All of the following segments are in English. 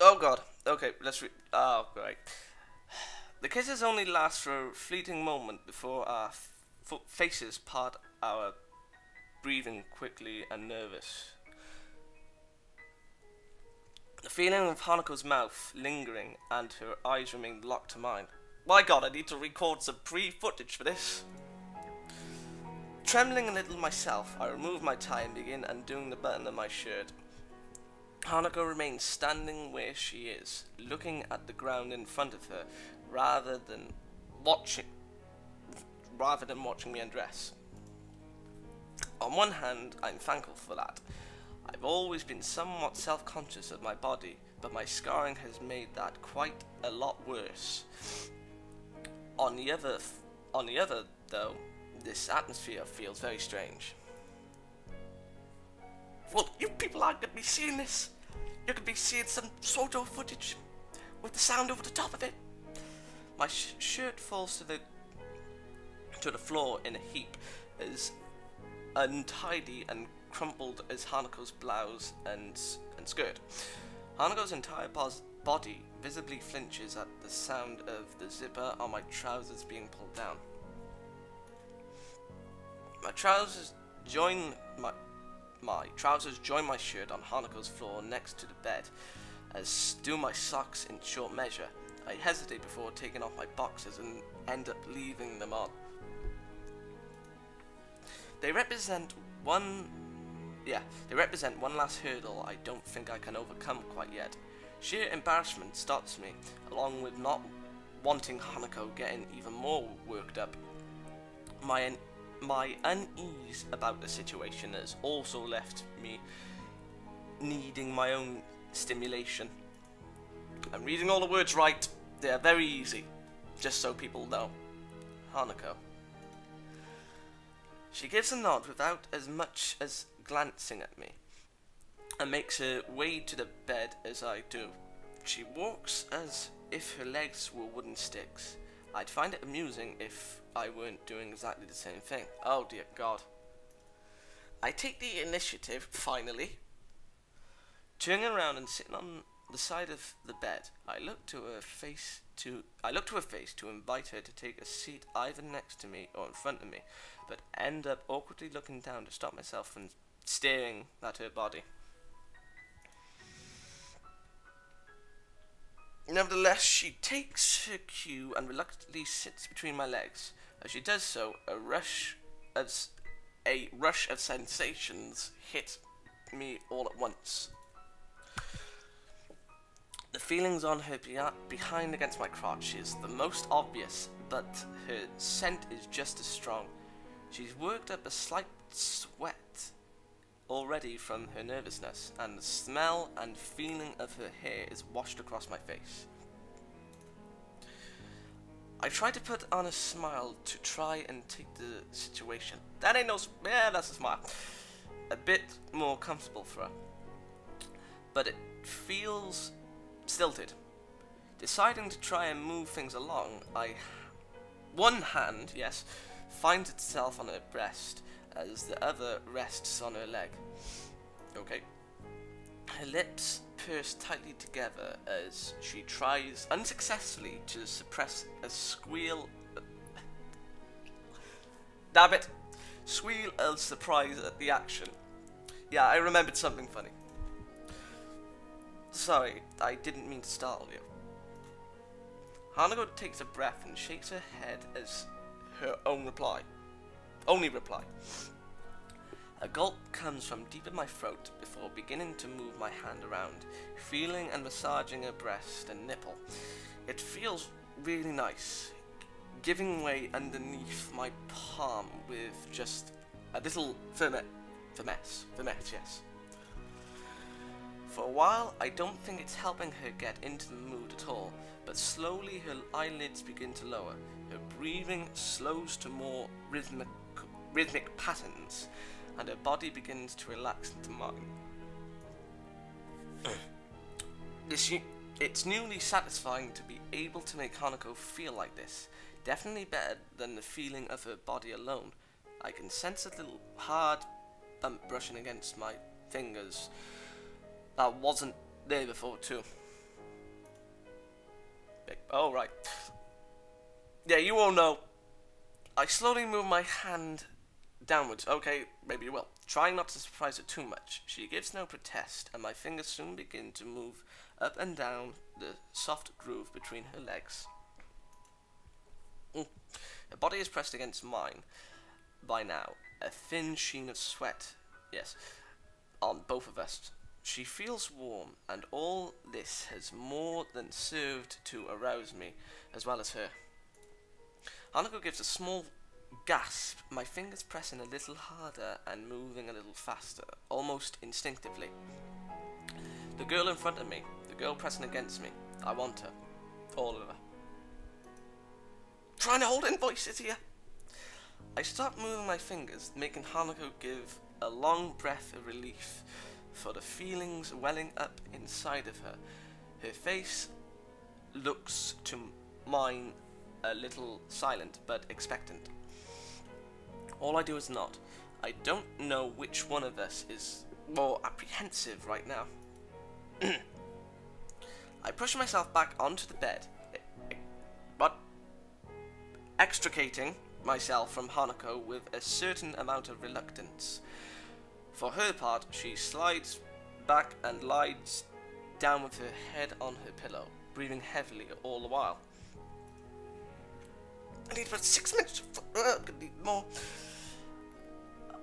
Oh god. Okay, let's oh, great. The kisses only last for a fleeting moment before our faces part, our breathing quickly and nervous. The feeling of Hanako's mouth lingering and her eyes remained locked to mine. My god, I need to record some pre-footage for this. Trembling a little myself, I remove my tie and begin undoing the button of my shirt. Hanako remains standing where she is, looking at the ground in front of her, rather than watching me undress. On one hand, I'm thankful for that. I've always been somewhat self-conscious of my body, but my scarring has made that quite a lot worse. On the other, though, this atmosphere feels very strange. Well, you people aren't going to be seeing this. You're going to be seeing some photo footage with the sound over the top of it. My shirt falls to the floor in a heap, as untidy and crumpled as Hanako's blouse and skirt. Hanako's entire body visibly flinches at the sound of the zipper on my trousers being pulled down. My trousers join my shirt on Hanako's floor next to the bed, as do my socks in short measure. I hesitate before taking off my boxers and end up leaving them on. They represent one last hurdle I don't think I can overcome quite yet. Sheer embarrassment stops me, along with not wanting Hanako getting even more worked up. My unease about the situation has also left me needing my own stimulation. I'm reading all the words right. They're very easy, just so people know. Hanako. She gives a nod without as much as glancing at me, and makes her way to the bed as I do. She walks as if her legs were wooden sticks. I'd find it amusing if I weren't doing exactly the same thing. Oh dear God. I take the initiative, finally. Turning around and sitting on the side of the bed, I look to her face to invite her to take a seat either next to me or in front of me, but end up awkwardly looking down to stop myself from staring at her body. Nevertheless, she takes her cue and reluctantly sits between my legs. As she does so, a rush of sensations hit me all at once. The feelings on her behind against my crotch is the most obvious, but her scent is just as strong. She's worked up a slight sweat already from her nervousness, and the smell and feeling of her hair is washed across my face. I try to put on a smile to try and take the situation. That ain't no, yeah, that's a smile. A bit more comfortable for her. But it feels stilted. Deciding to try and move things along, one hand, yes, finds itself on her breast as the other rests on her leg. Okay. Her lips purse tightly together as she tries unsuccessfully to suppress a squeal. Damn it! Squeal of surprise at the action. Yeah, I remembered something funny. Sorry, I didn't mean to startle you. Hanako takes a breath and shakes her head as her only reply. A gulp comes from deep in my throat before beginning to move my hand around, feeling and massaging her breast and nipple. It feels really nice, giving way underneath my palm with just a little finesse, yes. For a while, I don't think it's helping her get into the mood at all, but slowly her eyelids begin to lower, her breathing slows to more rhythmic patterns, and her body begins to relax into mine. It's newly satisfying to be able to make Hanako feel like this, definitely better than the feeling of her body alone. I can sense a little hard bump brushing against my fingers that wasn't there before too. Oh, right. Yeah, you all know. I slowly move my hand downwards. Okay, maybe you will. Trying not to surprise her too much. She gives no protest, and my fingers soon begin to move up and down the soft groove between her legs. Her body is pressed against mine by now. A thin sheen of sweat, yes, on both of us. She feels warm, and all this has more than served to arouse me, as well as her. Hanako gives a small gasp, my fingers pressing a little harder and moving a little faster, almost instinctively. The girl in front of me, the girl pressing against me, I want her. All of her. Trying to hold in voices here. I stop moving my fingers, making Hanako give a long breath of relief for the feelings welling up inside of her. Her face looks to mine a little silent but expectant. All I do is nod. I don't know which one of us is more apprehensive right now. I push myself back onto the bed, but extricating myself from Hanako with a certain amount of reluctance. For her part, she slides back and lies down with her head on her pillow, breathing heavily all the while. I need about 6 minutes. I need more.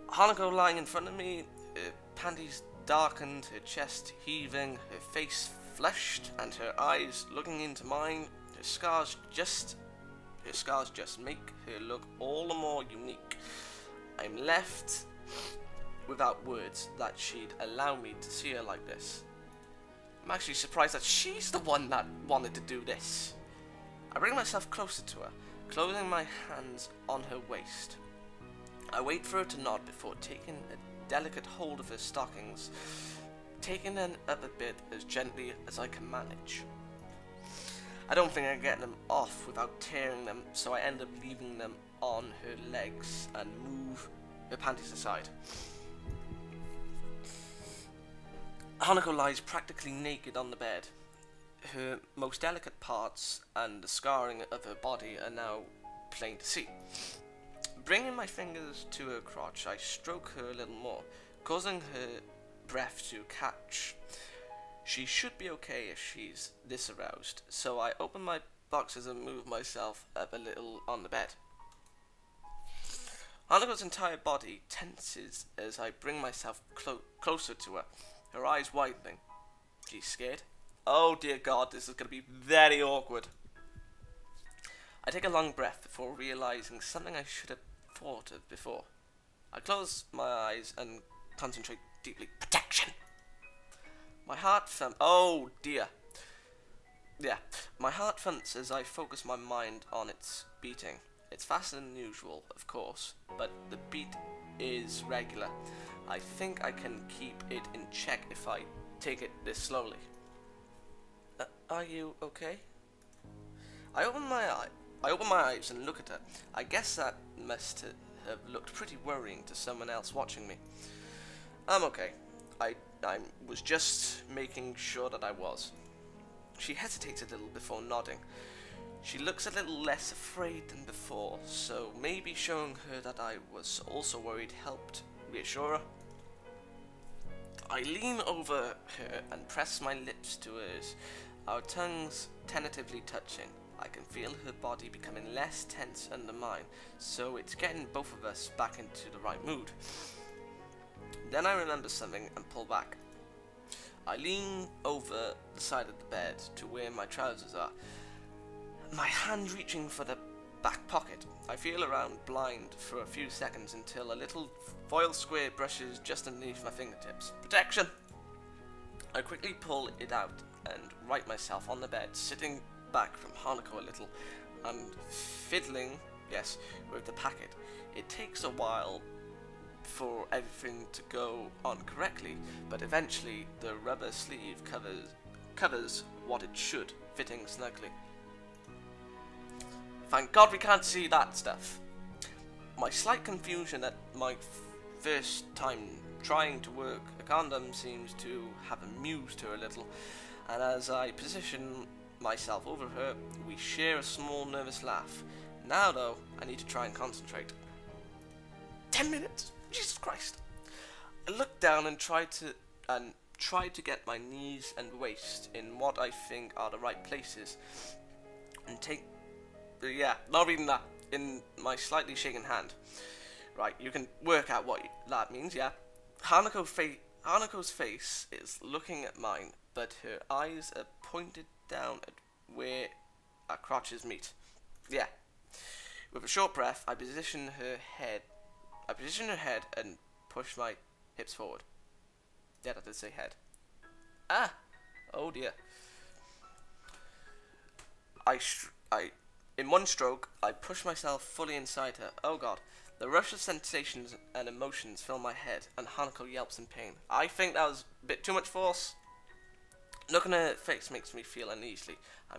Hanako lying in front of me, her panties darkened, her chest heaving, her face flushed, and her eyes looking into mine. Her scars just make her look all the more unique. I'm left without words that she'd allow me to see her like this. I'm actually surprised that she's the one that wanted to do this. I bring myself closer to her, closing my hands on her waist. I wait for her to nod before taking a delicate hold of her stockings, taking them up a bit as gently as I can manage. I don't think I can get them off without tearing them, so I end up leaving them on her legs and move her panties aside. Hanako lies practically naked on the bed. Her most delicate parts and the scarring of her body are now plain to see. Bringing my fingers to her crotch, I stroke her a little more, causing her breath to catch. She should be okay if she's this aroused, so I open my boxers and move myself up a little on the bed. Hanako's entire body tenses as I bring myself closer to her, her eyes widening. She's scared. Oh dear God, this is going to be very awkward. I take a long breath before realizing something I should have thought of before. I close my eyes and concentrate deeply. Protection! My heart thumps. Oh dear. Yeah, my heart thumps as I focus my mind on its beating. It's faster than usual, of course, but the beat is regular. I think I can keep it in check if I take it this slowly. Are you okay? I open my eyes and look at her. I guess that must have looked pretty worrying to someone else watching me. I'm okay. I was just making sure that I was. She hesitates a little before nodding. She looks a little less afraid than before, so maybe showing her that I was also worried helped reassure her. I lean over her and press my lips to hers, our tongues tentatively touching. I can feel her body becoming less tense under mine, so it's getting both of us back into the right mood. Then I remember something and pull back. I lean over the side of the bed to where my trousers are, my hand reaching for the back pocket. I feel around blind for a few seconds until a little foil square brushes just underneath my fingertips. Protection! I quickly pull it out and right myself on the bed, sitting back from Hanako a little and fiddling, yes, with the packet. It takes a while for everything to go on correctly, but eventually the rubber sleeve covers what it should, fitting snugly. Thank God we can't see that stuff. My slight confusion at my first time trying to work a condom seems to have amused her a little, and as I position myself over her, we share a small nervous laugh. Now though, I need to try and concentrate. 10 minutes? Jesus Christ. I looked down and tried to get my knees and waist in what I think are the right places. And take... yeah, not reading that. In my slightly shaken hand. Right, you can work out what that means, yeah. Hanako's face is looking at mine, but her eyes are pointed down at where our crotches meet. Yeah. With a short breath, I position her head and push my hips forward. Yeah, that did say head. Ah! Oh dear. In one stroke, I push myself fully inside her. Oh god. The rush of sensations and emotions fill my head, and Hanako yelps in pain. I think that was a bit too much force. Looking at her face makes me feel uneasily. I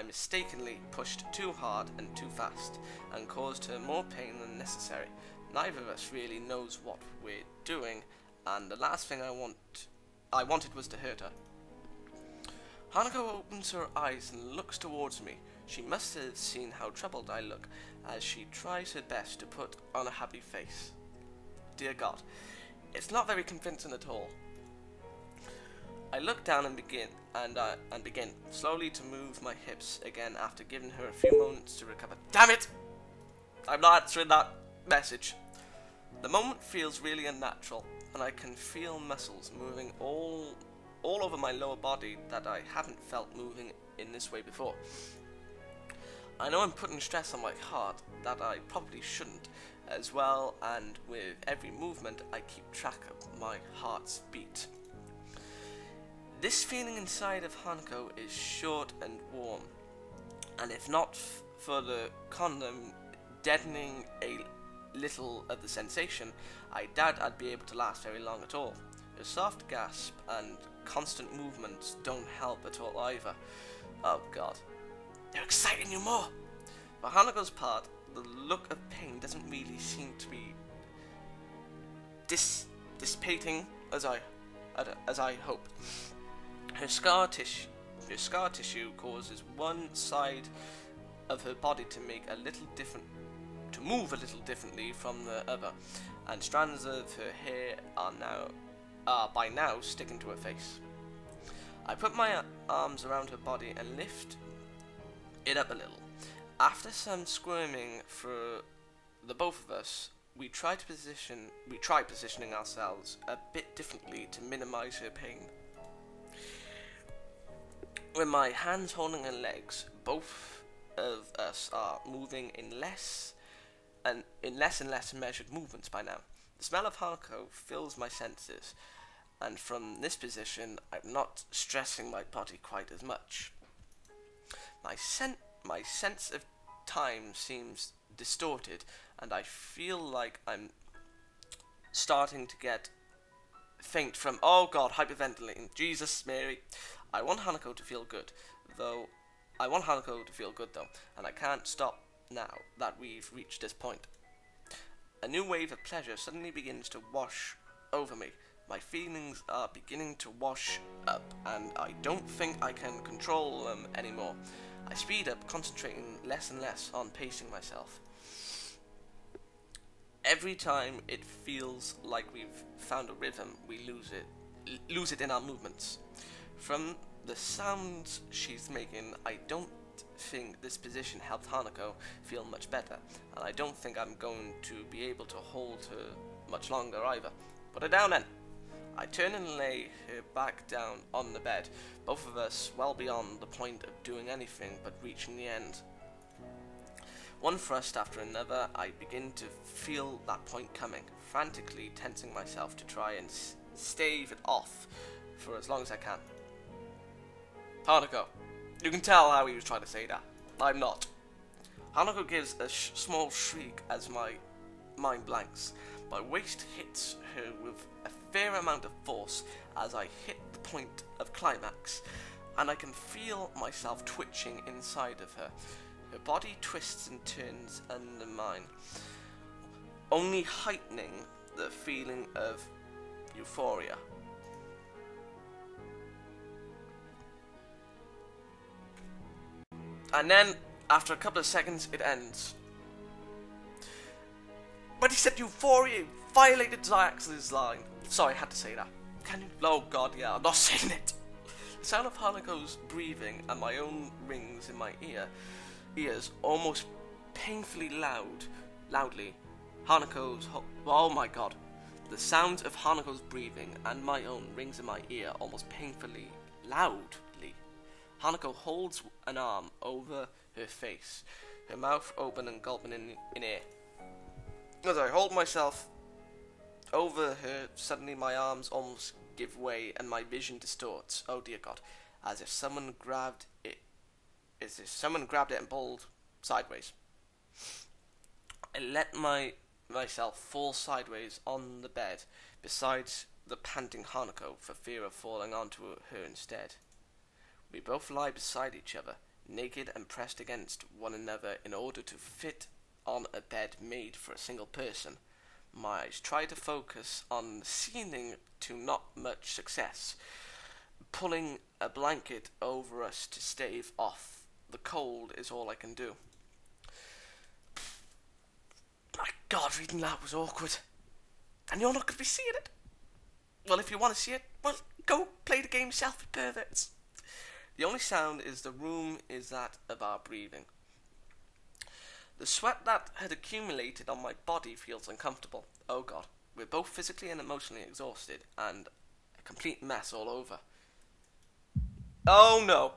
mistakenly pushed too hard and too fast, and caused her more pain than necessary. Neither of us really knows what we're doing, and the last thing I wanted was to hurt her. Hanako opens her eyes and looks towards me. She must have seen how troubled I look, as she tries her best to put on a happy face. Dear God, it's not very convincing at all. I look down and begin slowly to move my hips again after giving her a few moments to recover. Damn it! I'm not answering that message. The moment feels really unnatural, and I can feel muscles moving all over my lower body that I haven't felt moving in this way before. I know I'm putting stress on my heart that I probably shouldn't as well, and with every movement I keep track of my heart's beat. This feeling inside of Hanako is short and warm, and if not for the condom deadening a little of the sensation, I doubt I'd be able to last very long at all. A soft gasp and constant movements don't help at all either. Oh god. They're exciting you more! For Hanako's part, the look of pain doesn't really seem to be dissipating as I hope. Her scar tissue causes one side of her body to move a little differently from the other, and strands of her hair are by now sticking to her face. I put my arms around her body and lift it up a little. After some squirming for the both of us, we try positioning ourselves a bit differently to minimize her pain. With my hands holding her legs, both of us are moving in less and less measured movements by now. The smell of Hanako fills my senses, and from this position, I'm not stressing my body quite as much. My sense of time seems distorted, and I feel like I'm starting to get faint from, oh god, hyperventilating. Jesus, Mary. I want Hanako to feel good, though, and I can't stop now that we've reached this point. A new wave of pleasure suddenly begins to wash over me. My feelings are beginning to wash up, and I don't think I can control them anymore. I speed up, concentrating less and less on pacing myself. Every time it feels like we've found a rhythm, we lose it in our movements. From the sounds she's making, I don't think this position helped Hanako feel much better, and I don't think I'm going to be able to hold her much longer either. Put her down then. I turn and lay her back down on the bed, both of us well beyond the point of doing anything but reaching the end. One thrust after another, I begin to feel that point coming, frantically tensing myself to try and stave it off for as long as I can. Hanako. You can tell how he was trying to say that. I'm not. Hanako gives a small shriek as my mind blanks. My waist hits her with a fair amount of force as I hit the point of climax, and I can feel myself twitching inside of her. Her body twists and turns under mine, only heightening the feeling of euphoria. And then, after a couple of seconds, it ends. But he said euphoria, you violated Zax's line. Sorry, I had to say that. Can you? Oh god, yeah, I'm not saying it. The sound of Hanako's breathing and my own rings in my ears almost painfully loudly. Oh my god. The sounds of Hanako's breathing and my own rings in my ear almost painfully loudly. Hanako holds an arm over her face, her mouth open and gulping in air. As I hold myself over her, suddenly my arms almost give way and my vision distorts. Oh dear God, as if someone grabbed it and pulled sideways. I let myself fall sideways on the bed beside the panting Hanako for fear of falling onto her instead. We both lie beside each other, naked and pressed against one another in order to fit on a bed made for a single person. My eyes try to focus on the ceiling to not much success. Pulling a blanket over us to stave off the cold is all I can do. My God, reading that was awkward. And you're not going to be seeing it. Well, if you want to see it, well, go play the game yourself, you perverts. The only sound is the room is that of our breathing. The sweat that had accumulated on my body feels uncomfortable. Oh God, we're both physically and emotionally exhausted and a complete mess all over. Oh no!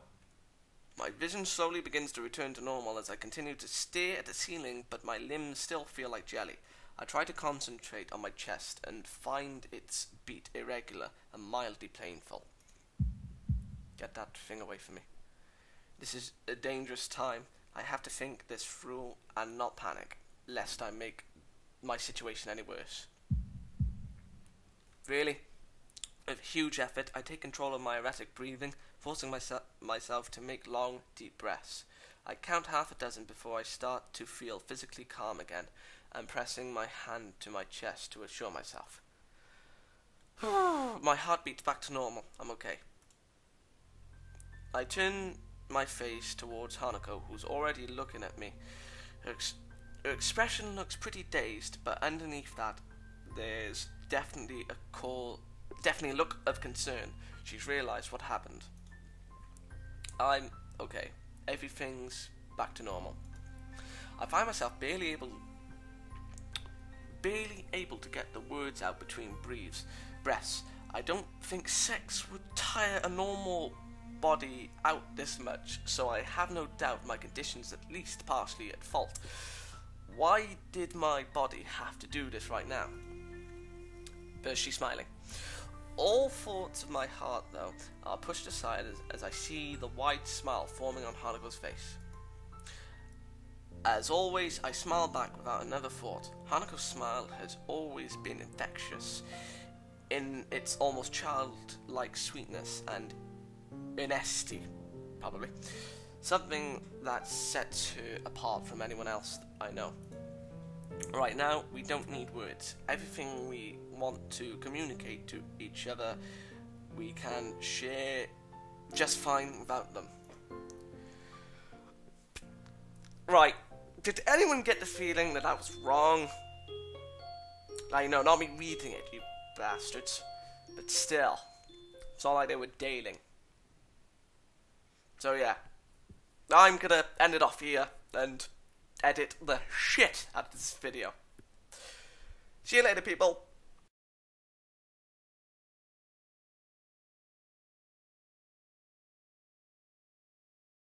My vision slowly begins to return to normal as I continue to stare at the ceiling, but my limbs still feel like jelly. I try to concentrate on my chest and find its beat irregular and mildly painful. Get that thing away from me. This is a dangerous time. I have to think this through and not panic, lest I make my situation any worse. Really? With huge effort, I take control of my erratic breathing, forcing myself to make long, deep breaths. I count half a dozen before I start to feel physically calm again, and pressing my hand to my chest to assure myself. My heart beats back to normal. I'm okay. I turn my face towards Hanako, who's already looking at me. Her expression looks pretty dazed, but underneath that, there's definitely a look of concern. She's realized what happened. I'm okay. Everything's back to normal. I find myself barely able to get the words out between breaths. I don't think sex would tire a normal body out this much, so I have no doubt my condition's at least partially at fault. Why did my body have to do this right now? But she's smiling. All thoughts of my heart, though, are pushed aside as I see the wide smile forming on Hanako's face. As always, I smile back without another thought. Hanako's smile has always been infectious in its almost childlike sweetness and honesty, probably. Something that sets her apart from anyone else I know. Right now, we don't need words. Everything we want to communicate to each other, we can share just fine without them. Right, did anyone get the feeling that I was wrong? I know, not me reading it, you bastards. But still, it's not like they were dating. So yeah, I'm gonna end it off here and edit the shit out of this video. See you later, people.